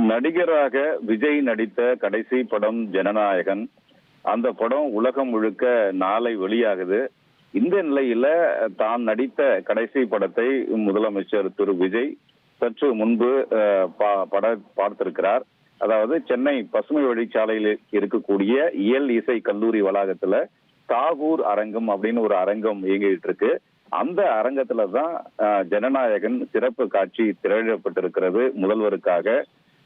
நடிகராக விஜய் நடித்த கடைசி படம் ஜனநாயகன். அந்த படம் உலகம் முழுக்க நாளை வெளியாகுது. இந்த நிலையில தான் நடித்த கடைசி படத்தை முதலமைச்சர் திரு விஜய் சற்று முன்பு பார்த்திருக்கிறார். அதாவது சென்னை பசுமை வழிச்சாலையில் இருக்கக்கூடிய இயல் இசை கல்லூரி வளாகத்துல தாகூர் அரங்கம் அப்படின்னு ஒரு அரங்கம் இயங்கிட்டு இருக்கு. அந்த அரங்கத்துலதான் ஜனநாயகன் சிறப்பு காட்சி திரையிடப்பட்டிருக்கிறது.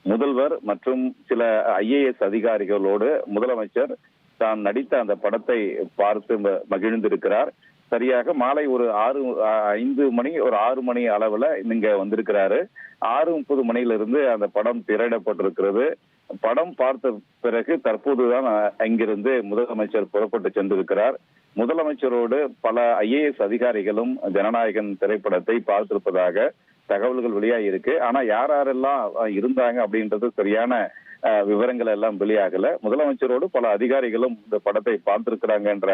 முதல்வர் மற்றும் சில IAS அதிகாரிகளோடு முதலமைச்சர் தான் நடித்த அந்த படத்தை பார்த்து மகிழ்ந்திருக்கிறார். சரியாக மாலை ஒரு 6 மணி அளவுல இங்க வந்திருக்கிறாரு. 6:30 மணியிலிருந்து அந்த படம் திரையிடப்பட்டிருக்கிறது. படம் பார்த்த பிறகு தற்போதுதான் அங்கிருந்து முதலமைச்சர் புறப்பட்டு சென்றிருக்கிறார். முதலமைச்சரோடு பல IAS அதிகாரிகளும் ஜனநாயகன் திரைப்படத்தை பார்த்திருப்பதாக தகவல்கள் வெளியாகி இருக்கு. ஆனா யாரெல்லாம் இருந்தாங்க அப்படின்றது சரியான விவரங்கள் எல்லாம் வெளியாகல. முதலமைச்சரோடு பல அதிகாரிகளும் இந்த படத்தை பார்த்திருக்கிறாங்கன்ற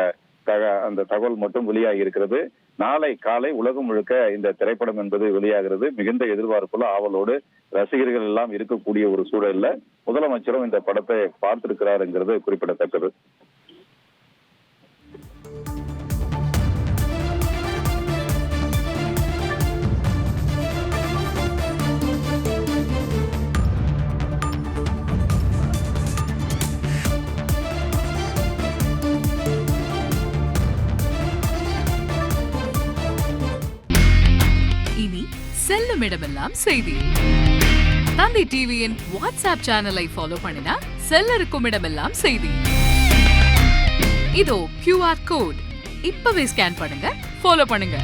அந்த தகவல் மட்டும் வெளியாகி இருக்கிறது. நாளை காலை உலகம் முழுக்க இந்த திரைப்படம் என்பது வெளியாகிறது. மிகுந்த எதிர்பார்ப்புல ஆவலோடு ரசிகர்கள் எல்லாம் இருக்கக்கூடிய ஒரு சூழல்ல முதலமைச்சரும் இந்த படத்தை பார்த்திருக்கிறாருங்கிறது குறிப்பிடத்தக்கது. இனி செல்லும் இடமெல்லாம் செய்தி. தந்தி டிவியின் வாட்ஸ்அப் சேனலை ஃபாலோ பண்ணினா செல்ல இருக்கும் இடமெல்லாம் செய்தி. இதோ QR கோட் இப்பவே ஸ்கேன் பண்ணுங்க, ஃபாலோ பண்ணுங்க.